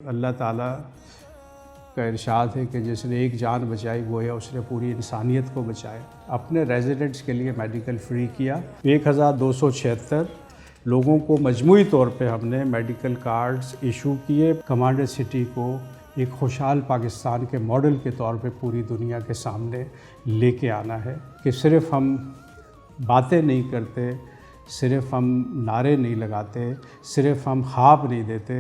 اللہ تعالیٰ کا ارشاد ہے کہ جس نے ایک جان بچائی گویا اس نے پوری انسانیت کو بچایا۔ اپنے ریزیڈنٹس کے لیے میڈیکل فری کیا۔ 1276 لوگوں کو مجموعی طور پہ ہم نے میڈیکل کارڈز ایشو کیے۔ کمانڈر سٹی کو ایک خوشحال پاکستان کے ماڈل کے طور پہ پوری دنیا کے سامنے لے کے آنا ہے کہ صرف ہم باتیں نہیں کرتے، صرف ہم نعرے نہیں لگاتے، صرف ہم خواب نہیں دیتے،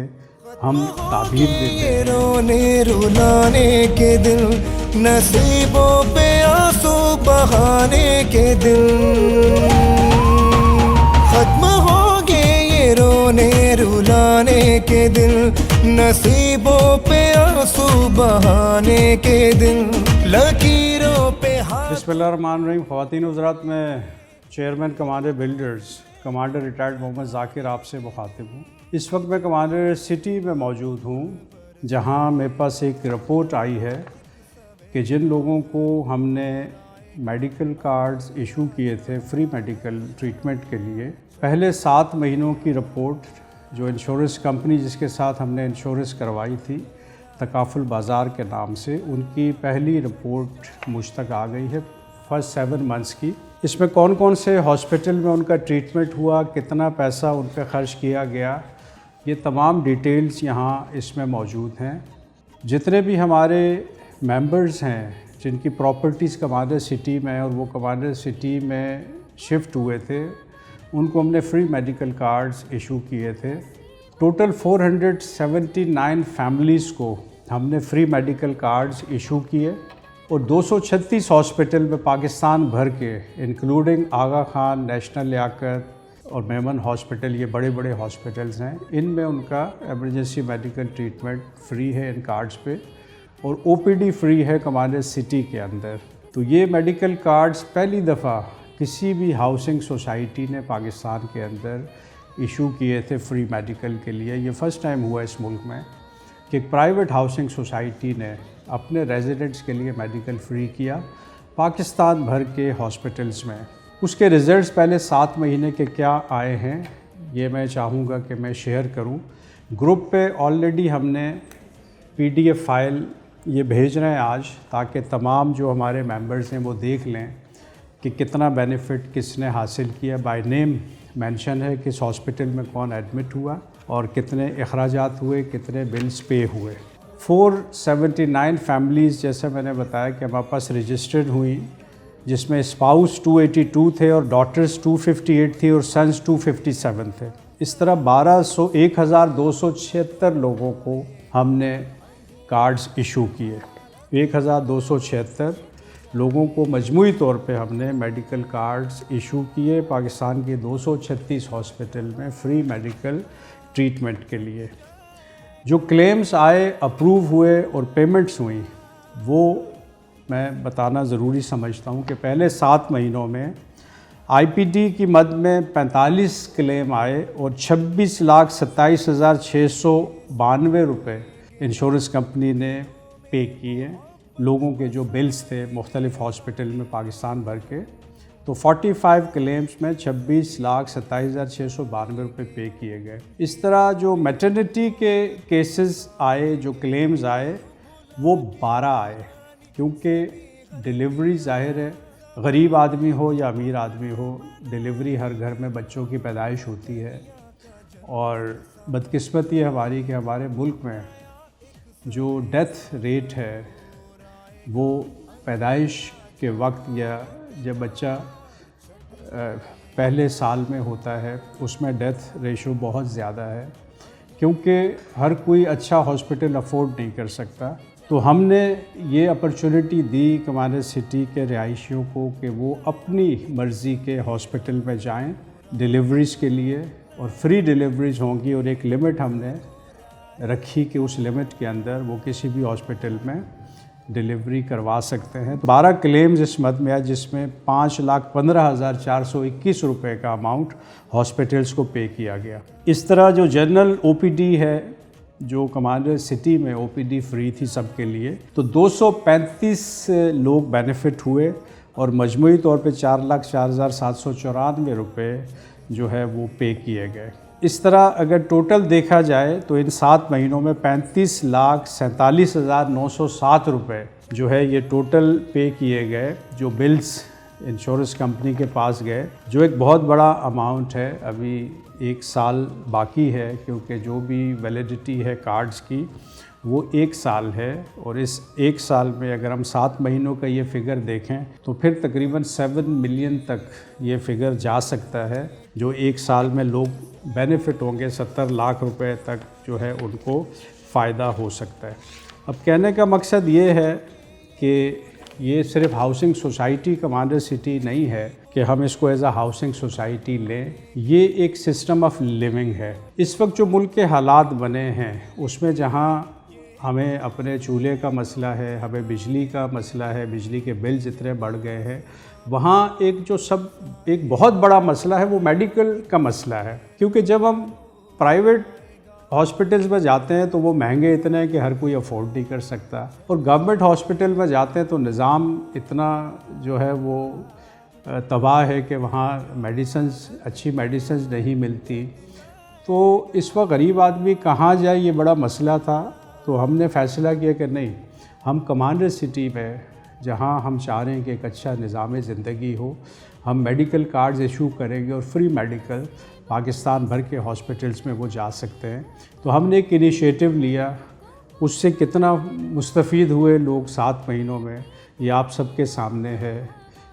ہم تعبیر دیتے ہیں۔ رونے رلانے کے دل، نصیبوں پہ آنسو بہانے کے دل، ختم ہو گئے یہ رونے رلانے کے دل، نصیبوں پہ آنسو بہانے کے دل، لکیروں پہ بسم اللہ الرحمن الرحیم۔ خواتین حضرات، میں chairman commander builders commander retired Muhammad Zakir آپ سے مخاطب ہوں۔ اس وقت میں کمانڈر سٹی میں موجود ہوں، جہاں میرے پاس ایک رپورٹ آئی ہے کہ جن لوگوں کو ہم نے میڈیکل کارڈز ایشو کیے تھے فری میڈیکل ٹریٹمنٹ کے لیے، پہلے 7 مہینوں کی رپورٹ جو انشورنس کمپنی جس کے ساتھ ہم نے انشورنس کروائی تھی تکافل بازار کے نام سے، ان کی پہلی رپورٹ مجھ تک آ گئی ہے فرسٹ 7 منتھس کی۔ اس میں کون کون سے ہاسپٹل میں ان کا ٹریٹمنٹ ہوا، کتنا پیسہ ان پہ خرچ کیا گیا، یہ تمام ڈیٹیلز یہاں اس میں موجود ہیں۔ جتنے بھی ہمارے ممبرز ہیں جن کی پراپرٹیز کمانڈر سٹی میں اور وہ کمانڈر سٹی میں شفٹ ہوئے تھے، ان کو ہم نے فری میڈیکل کارڈز ایشو کیے تھے۔ ٹوٹل 479 فیملیز کو ہم نے فری میڈیکل کارڈز ایشو کیے اور 236 ہاسپٹل میں پاکستان بھر کے انکلوڈنگ آغا خان، نیشنل لیاقت اور میمن ہاسپٹل، یہ بڑے بڑے ہاسپٹلز ہیں، ان میں ان کا ایمرجنسی میڈیکل ٹریٹمنٹ فری ہے ان کارڈز پہ، اور او پی ڈی فری ہے کمانڈر سٹی کے اندر۔ تو یہ میڈیکل کارڈز پہلی دفعہ کسی بھی ہاؤسنگ سوسائٹی نے پاکستان کے اندر ایشو کیے تھے فری میڈیکل کے لیے۔ یہ فرسٹ ٹائم ہوا اس ملک میں کہ ایک پرائیویٹ ہاؤسنگ سوسائٹی نے اپنے ریزیڈنٹس کے لیے میڈیکل فری کیا پاکستان بھر کے ہاسپٹلز میں۔ اس کے ریزلٹس پہلے 7 مہینے کے کیا آئے ہیں یہ میں چاہوں گا کہ میں شیئر کروں۔ گروپ پہ آلریڈی ہم نے PDF فائل یہ بھیج رہے ہیں آج، تاکہ تمام جو ہمارے ممبرز ہیں وہ دیکھ لیں کہ کتنا بینیفٹ کس نے حاصل کیا۔ بائی نیم مینشن ہے کہ اس ہاسپٹل میں کون ایڈمٹ ہوا اور کتنے اخراجات ہوئے، کتنے بلز پے ہوئے۔ 479 فیملیز جیسے میں نے بتایا کہ ہمارے پاس رجسٹرڈ ہوئی، جس میں اسپاؤس 282 تھے اور ڈاٹرز 258 تھی اور سنز 257 تھے۔ اس طرح 1276 لوگوں کو ہم نے کارڈز ایشو کیے۔ 1276 لوگوں کو مجموعی طور پہ ہم نے میڈیکل کارڈز ایشو کیے پاکستان کے 236 ہاسپٹل میں فری میڈیکل ٹریٹمنٹ کے لیے۔ جو کلیمز آئے، اپروو ہوئے اور پیمنٹس ہوئیں، وہ میں بتانا ضروری سمجھتا ہوں کہ پہلے 7 مہینوں میں آئی پی ڈی کی مد میں 45 کلیم آئے اور 26,27,692 روپے انشورنس کمپنی نے پے کیے لوگوں کے جو بلز تھے مختلف ہاسپٹل میں پاکستان بھر کے۔ تو 45 کلیمز میں 26,27,692 روپے پے کیے گئے۔ اس طرح جو میٹرنٹی کے کیسز آئے، جو کلیمز آئے، وہ 12 آئے، کیونکہ ڈیلیوری ظاہر ہے غریب آدمی ہو یا امیر آدمی ہو، ڈیلیوری ہر گھر میں بچوں کی پیدائش ہوتی ہے، اور بدقسمتی ہے ہماری کہ ہمارے ملک میں جو ڈیتھ ریٹ ہے وہ پیدائش کے وقت یا جب بچہ پہلے سال میں ہوتا ہے اس میں ڈیتھ ریشو بہت زیادہ ہے، کیونکہ ہر کوئی اچھا ہاسپٹل افورڈ نہیں کر سکتا۔ تو ہم نے یہ اپرچونٹی دی کمانڈر سٹی کے رہائشیوں کو کہ وہ اپنی مرضی کے ہاسپٹل میں جائیں ڈیلیوریز کے لیے، اور فری ڈیلیوریز ہوں گی، اور ایک لمٹ ہم نے رکھی کہ اس لمٹ کے اندر وہ کسی بھی ہاسپٹل میں ڈیلیوری کروا سکتے ہیں۔ 12 کلیمز اس مد میں ہے، جس میں 5,15,421 روپے کا اماؤنٹ ہاسپٹلز کو پے کیا گیا۔ اس طرح جو جنرل او پی ڈی ہے، جو کمانڈر سٹی میں او پی ڈی فری تھی سب کے لیے، تو 235 لوگ بینیفٹ ہوئے اور مجموعی طور پہ 4,04,794 روپے جو ہے وہ پے کیے گئے۔ اس طرح اگر ٹوٹل دیکھا جائے تو ان 7 مہینوں میں 35,47,907 روپے جو ہے یہ ٹوٹل پے کیے گئے، جو بلز انشورنس کمپنی کے پاس گئے، جو ایک بہت بڑا اماؤنٹ ہے۔ ابھی 1 سال باقی ہے، کیونکہ جو بھی ویلیڈیٹی ہے کارڈز کی وہ 1 سال ہے، اور اس 1 سال میں اگر ہم 7 مہینوں کا یہ فگر دیکھیں تو پھر تقریباً 7 ملین تک یہ فگر جا سکتا ہے، جو 1 سال میں لوگ بینیفٹ ہوں گے، 70 لاکھ روپے تک جو ہے ان کو فائدہ ہو سکتا ہے۔ اب کہنے کا مقصد یہ ہے کہ یہ صرف ہاؤسنگ سوسائٹی کمانڈر سٹی نہیں ہے کہ ہم اس کو ایز اے ہاؤسنگ سوسائٹی لیں، یہ ایک سسٹم آف لیونگ ہے۔ اس وقت جو ملک کے حالات بنے ہیں اس میں جہاں ہمیں اپنے چولہے کا مسئلہ ہے، ہمیں بجلی کا مسئلہ ہے، بجلی کے بلز اتنے بڑھ گئے ہیں، وہاں ایک بہت بڑا مسئلہ ہے، وہ میڈیکل کا مسئلہ ہے، کیونکہ جب ہم پرائیویٹ ہاسپٹلز میں جاتے ہیں تو وہ مہنگے اتنے ہیں کہ ہر کوئی افورڈ نہیں کر سکتا، اور گورنمنٹ ہاسپٹل میں جاتے ہیں تو نظام اتنا جو ہے وہ تباہ ہے کہ وہاں اچھی میڈیسنز نہیں ملتی۔ تو اس وقت غریب آدمی کہاں جائے، یہ بڑا مسئلہ تھا۔ تو ہم نے فیصلہ کیا کہ نہیں، ہم کمانڈر سٹی میں جہاں ہم چاہ رہے ہیں کہ ایک اچھا نظام زندگی ہو، ہم میڈیکل کارڈز ایشو کریں گے، اور فری میڈیکل پاکستان بھر کے ہاسپٹلز میں وہ جا سکتے ہیں۔ تو ہم نے ایک انیشیٹو لیا، اس سے کتنا مستفید ہوئے لوگ 7 مہینوں میں یہ آپ سب کے سامنے ہے۔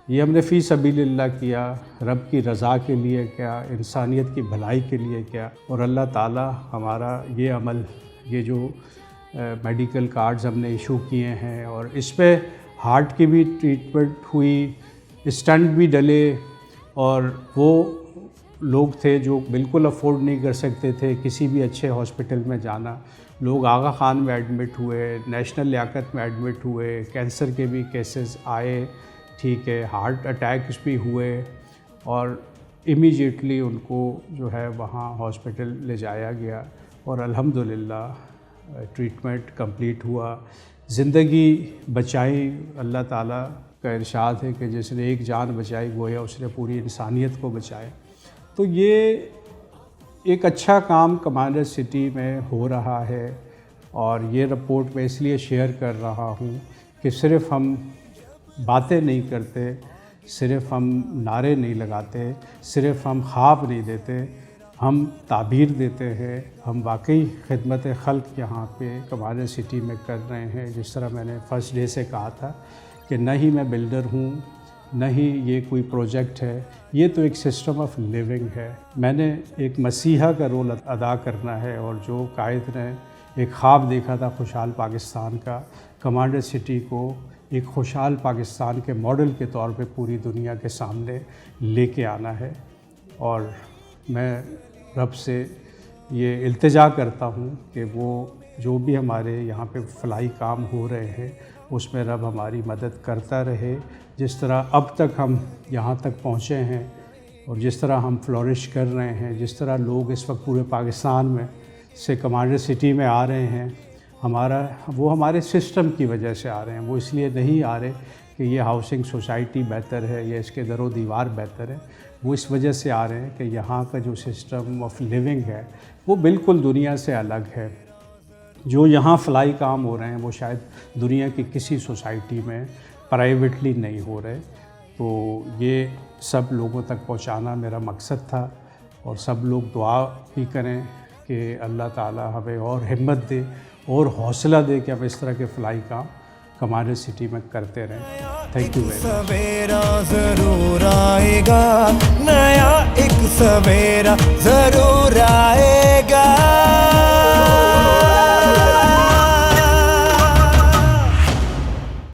یہ ہم نے فی سبیل اللہ کیا، رب کی رضا کے لیے کیا، انسانیت کی بھلائی کے لیے کیا، اور اللہ تعالیٰ ہمارا یہ عمل، یہ جو میڈیکل کارڈز ہم نے ایشو کیے ہیں، اور اس پہ ہارٹ کی بھی ٹریٹمنٹ ہوئی، اسٹنٹ بھی ڈلے، اور وہ لوگ تھے جو بالکل افورڈ نہیں کر سکتے تھے کسی بھی اچھے ہاسپٹل میں جانا، لوگ آغا خان میں ایڈمٹ ہوئے، نیشنل لیاقت میں ایڈمٹ ہوئے، کینسر کے بھی کیسز آئے، ٹھیک ہے، ہارٹ اٹیکس بھی ہوئے، اور امیجیٹلی ان کو جو ہے وہاں ہاسپٹل لے جایا گیا، اور الحمدللہ ٹریٹمنٹ کمپلیٹ ہوا، زندگی بچائی۔ اللہ تعالیٰ کا ارشاد ہے کہ جس نے ایک جان بچائی گویا اس نے پوری انسانیت کو بچایا۔ تو یہ ایک اچھا کام کمانڈر سٹی میں ہو رہا ہے، اور یہ رپورٹ میں اس لیے شیئر کر رہا ہوں کہ صرف ہم باتیں نہیں کرتے، صرف ہم نعرے نہیں لگاتے، صرف ہم خواب نہیں دیتے، ہم تعبیر دیتے ہیں، ہم واقعی خدمت خلق یہاں پہ کمانڈر سٹی میں کر رہے ہیں۔ جس طرح میں نے فرسٹ ڈے سے کہا تھا کہ نہ ہی میں بلڈر ہوں، نہ ہی یہ کوئی پروجیکٹ ہے، یہ تو ایک سسٹم آف لیونگ ہے۔ میں نے ایک مسیحا کا رول ادا کرنا ہے، اور جو قائد نے ایک خواب دیکھا تھا خوشحال پاکستان کا، کمانڈر سٹی کو ایک خوشحال پاکستان کے ماڈل کے طور پہ پوری دنیا کے سامنے لے کے آنا ہے۔ اور میں رب سے یہ التجا کرتا ہوں کہ وہ جو بھی ہمارے یہاں پہ فلاحی کام ہو رہے ہیں اس میں رب ہماری مدد کرتا رہے، جس طرح اب تک ہم یہاں تک پہنچے ہیں، اور جس طرح ہم فلورش کر رہے ہیں، جس طرح لوگ اس وقت پورے پاکستان میں سے کمانڈر سٹی میں آ رہے ہیں، وہ ہمارے سسٹم کی وجہ سے آ رہے ہیں، وہ اس لیے نہیں آ رہے کہ یہ ہاؤسنگ سوسائٹی بہتر ہے یا اس کے در و دیوار بہتر ہے، وہ اس وجہ سے آ رہے ہیں کہ یہاں کا جو سسٹم آف لیونگ ہے وہ بالکل دنیا سے الگ ہے۔ جو یہاں فلاحی کام ہو رہے ہیں وہ شاید دنیا کی کسی سوسائٹی میں پرائیویٹلی نہیں ہو رہے۔ تو یہ سب لوگوں تک پہنچانا میرا مقصد تھا، اور سب لوگ دعا بھی کریں کہ اللہ تعالیٰ ہمیں اور ہمت دے اور حوصلہ دے کہ ہم اس طرح کے فلاحی کام کمانڈر سٹی میں کرتے رہیں۔ Thank you very much. سویرا ضرور آئے گا، نیا ایک سویرا ضرور آئے گا۔